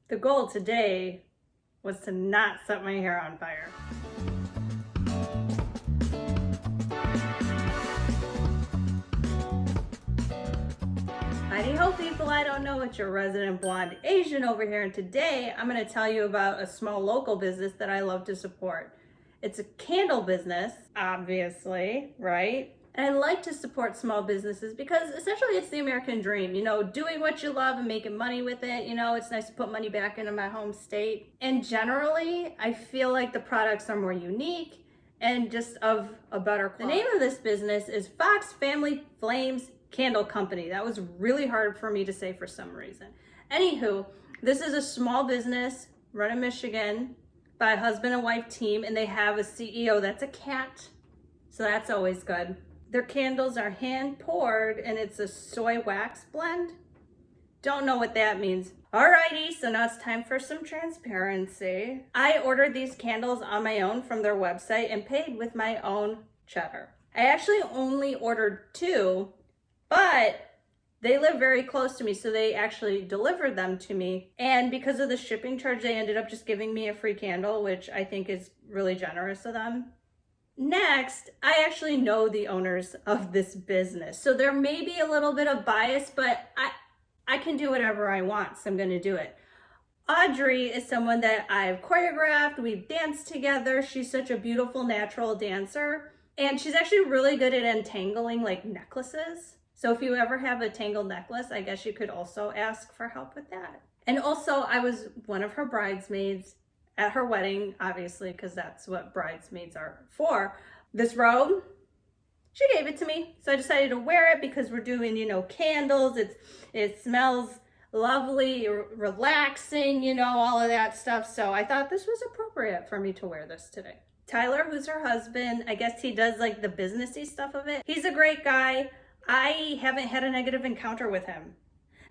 The goal today was to not set my hair on fire. Howdy ho people, I don't know, it's your resident blonde Asian over here, and today I'm going to tell you about a small local business that I love to support. It's a candle business, obviously, right? And I like to support small businesses because essentially it's the American dream, you know, doing what you love and making money with it. You know, it's nice to put money back into my home state. And generally, I feel like the products are more unique and just of a better quality. The name of this business is Fox Family Flames Candle Company. That was really hard for me to say for some reason. Anywho, this is a small business run in Michigan by a husband and wife team, and they have a CEO that's a cat. So that's always good. Their candles are hand poured and it's a soy wax blend. Don't know what that means. Alrighty, so now it's time for some transparency. I ordered these candles on my own from their website and paid with my own cheddar. I actually only ordered 2, but they live very close to me, so they actually delivered them to me. And because of the shipping charge, they ended up just giving me a free candle, which I think is really generous of them. Next, I actually know the owners of this business, so there may be a little bit of bias, but I can do whatever I want, so I'm going to do it. Audrey is someone that I've choreographed, we've danced together. She's such a beautiful natural dancer, and she's actually really good at untangling like necklaces. So if you ever have a tangled necklace, I guess you could also ask for help with that. And also, I was one of her bridesmaids at her wedding, obviously, because that's what bridesmaids are for. This robe, she gave it to me. So I decided to wear it because we're doing, you know, candles. It smells lovely, relaxing, you know, all of that stuff. So I thought this was appropriate for me to wear this today. Tyler, who's her husband, I guess he does like the businessy stuff of it. He's a great guy. I haven't had a negative encounter with him.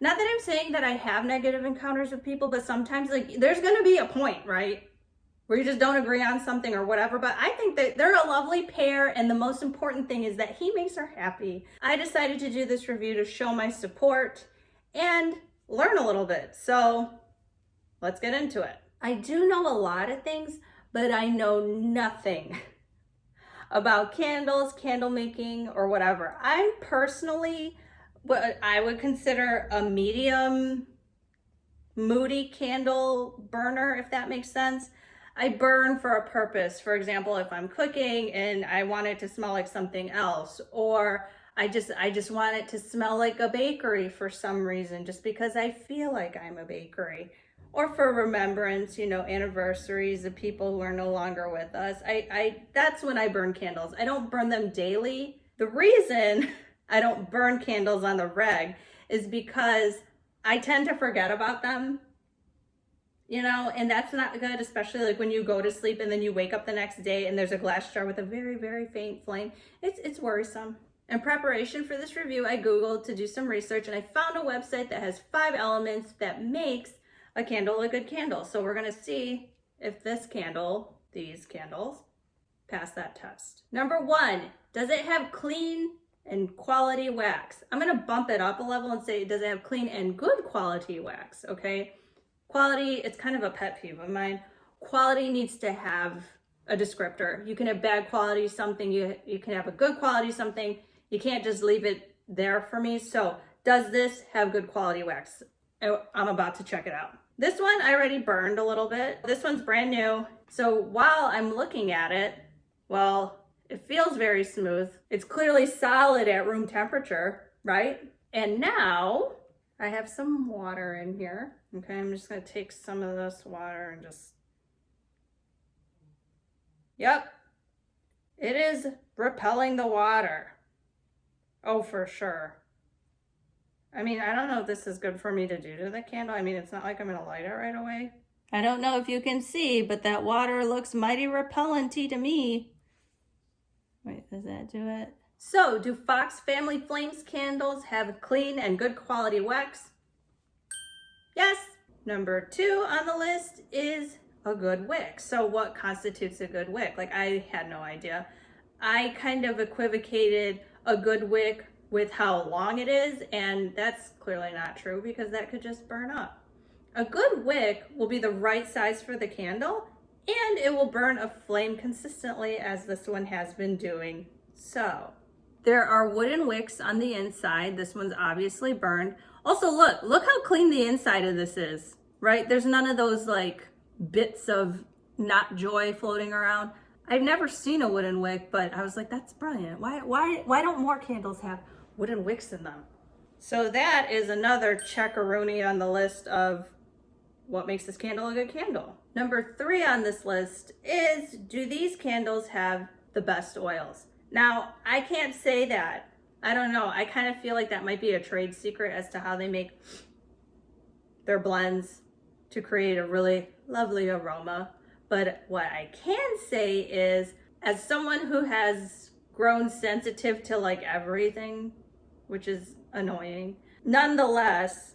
Not that I'm saying that I have negative encounters with people, but sometimes like there's going to be a point, right, where you just don't agree on something or whatever. But I think that they're a lovely pair, and the most important thing is that he makes her happy. I decided to do this review to show my support and learn a little bit. So let's get into it. I do know a lot of things, but I know nothing about candles, candle making, or whatever. I'm personally what I would consider a medium moody candle burner, if that makes sense. I burn for a purpose. For example, if I'm cooking and I want it to smell like something else, or I just want it to smell like a bakery for some reason, just because I feel like I'm a bakery. Or for remembrance, you know, anniversaries of people who are no longer with us. That's when I burn candles. I don't burn them daily. The reason I don't burn candles on the reg is because I tend to forget about them, you know, and that's not good, especially like when you go to sleep and then you wake up the next day and there's a glass jar with a very, very faint flame. It's worrisome. In preparation for this review, I Googled to do some research, and I found a website that has 5 elements that makes a candle a good candle. So we're going to see if these candles, pass that test. Number 1, does it have clean and quality wax? I'm going to bump it up a level and say, does it have clean and good quality wax? Okay. Quality, it's kind of a pet peeve of mine. Quality needs to have a descriptor. You can have bad quality something, you can have a good quality something. You can't just leave it there for me. So does this have good quality wax? I'm about to check it out. This one I already burned a little bit. This one's brand new. So while I'm looking at it, well, it feels very smooth. It's clearly solid at room temperature, right? And now I have some water in here. Okay, I'm just gonna take some of this water and just, yep, it is repelling the water. Oh, for sure. I mean, I don't know if this is good for me to do to the candle. I mean, it's not like I'm gonna light it right away. I don't know if you can see, but that water looks mighty repellenty to me. Wait, does that do it? So, do Fox Family Flames candles have clean and good quality wax? Yes. Number 2 on the list is a good wick. So what constitutes a good wick? Like, I had no idea. I kind of equivocated a good wick with how long it is, and that's clearly not true because that could just burn up. A good wick will be the right size for the candle, and it will burn a flame consistently as this one has been doing so. There are wooden wicks on the inside. This one's obviously burned. Also, look how clean the inside of this is, right? There's none of those like bits of not joy floating around. I've never seen a wooden wick, but I was like, that's brilliant. Why don't more candles have wooden wicks in them? So that is another checkaroonie on the list of what makes this candle a good candle. Number 3 on this list is, do these candles have the best oils? Now, I can't say that. I don't know. I kind of feel like that might be a trade secret as to how they make their blends to create a really lovely aroma. But what I can say is, as someone who has grown sensitive to like everything, which is annoying, nonetheless,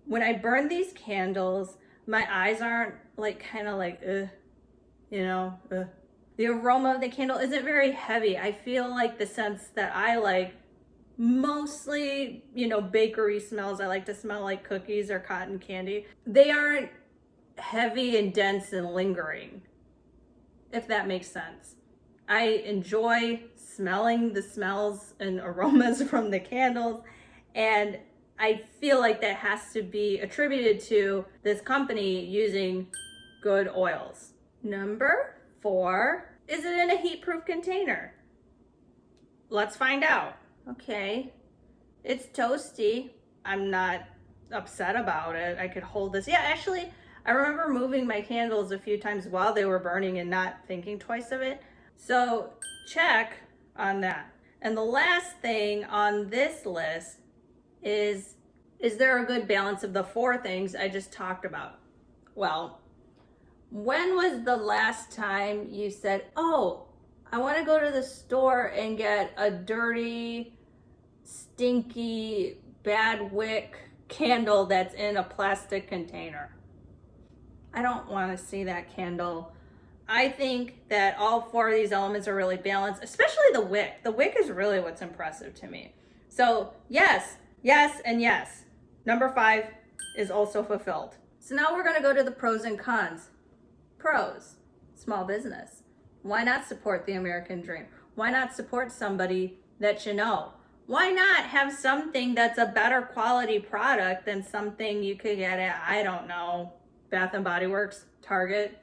when I burn these candles, my eyes aren't like kind of like, you know, The aroma of the candle isn't very heavy. I feel like the scents that I like, mostly, you know, bakery smells. I like to smell like cookies or cotton candy. They aren't heavy and dense and lingering, if that makes sense. I enjoy smelling the smells and aromas from the candles, and I feel like that has to be attributed to this company using good oils. Number 4, is it in a heat-proof container? Let's find out. Okay, it's toasty. I'm not upset about it. I could hold this. Yeah, actually, I remember moving my candles a few times while they were burning and not thinking twice of it. So check on that. And the last thing on this list is there a good balance of the 4 things I just talked about? Well, when was the last time you said, oh, I want to go to the store and get a dirty, stinky, bad wick candle that's in a plastic container? I don't want to see that candle. I think that all 4 of these elements are really balanced, especially the wick. The wick is really what's impressive to me. So yes, yes, and yes. Number 5 is also fulfilled. So now we're going to go to the pros and cons. Pros, small business. Why not support the American dream? Why not support somebody that you know? Why not have something that's a better quality product than something you could get at, I don't know, Bath and Body Works, Target?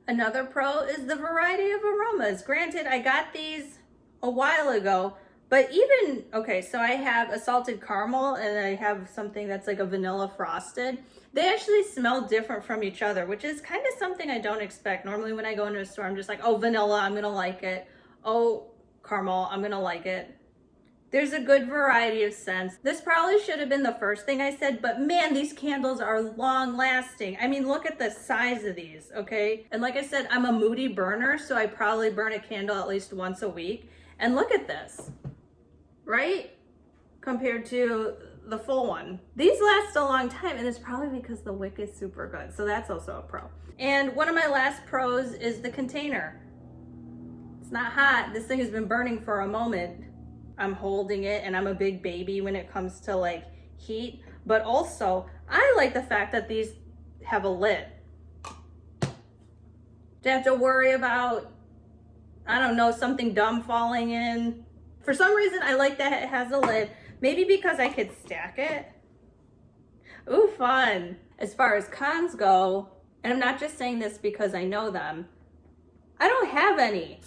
Another pro is the variety of aromas. Granted, I got these a while ago, but even, okay, so I have a salted caramel and I have something that's like a vanilla frosted. They actually smell different from each other, which is kind of something I don't expect. Normally when I go into a store, I'm just like, oh, vanilla, I'm gonna like it. Oh, caramel, I'm gonna like it. There's a good variety of scents. This probably should have been the first thing I said, but man, these candles are long lasting. I mean, look at the size of these, okay? And like I said, I'm a moody burner, so I probably burn a candle at least once a week. And look at this, right? Compared to the full one. These last a long time, and it's probably because the wick is super good. So that's also a pro. And one of my last pros is the container. It's not hot. This thing has been burning for a moment. I'm holding it, and I'm a big baby when it comes to like heat. But also, I like the fact that these have a lid. To have to worry about, I don't know, something dumb falling in. For some reason, I like that it has a lid. Maybe because I could stack it. Ooh, fun. As far as cons go, and I'm not just saying this because I know them, I don't have any.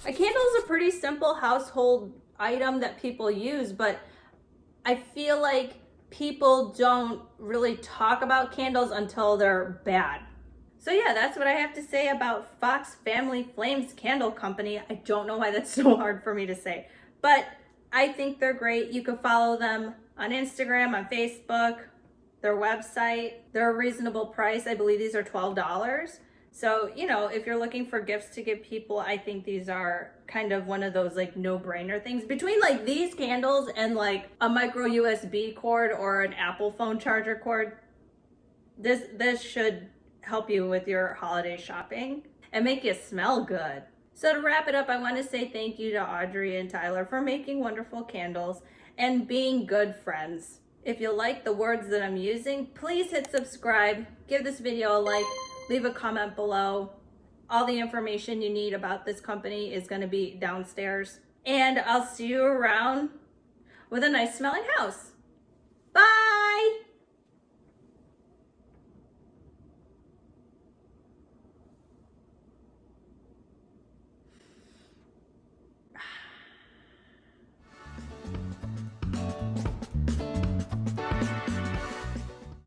A candle is a pretty simple household item that people use, but I feel like people don't really talk about candles until they're bad. So yeah, that's what I have to say about Fox Family Flames Candle Company. I don't know why that's so hard for me to say, but I think they're great. You can follow them on Instagram, on Facebook, their website. They're a reasonable price. I believe these are $12. So, you know, if you're looking for gifts to give people, I think these are kind of one of those like no-brainer things. Between like these candles and like a micro USB cord or an Apple phone charger cord, this should help you with your holiday shopping and make you smell good. So to wrap it up, I want to say thank you to Audrey and Tyler for making wonderful candles and being good friends. If you like the words that I'm using, please hit subscribe, give this video a like, leave a comment below. All the information you need about this company is going to be downstairs. And I'll see you around with a nice smelling house. Bye!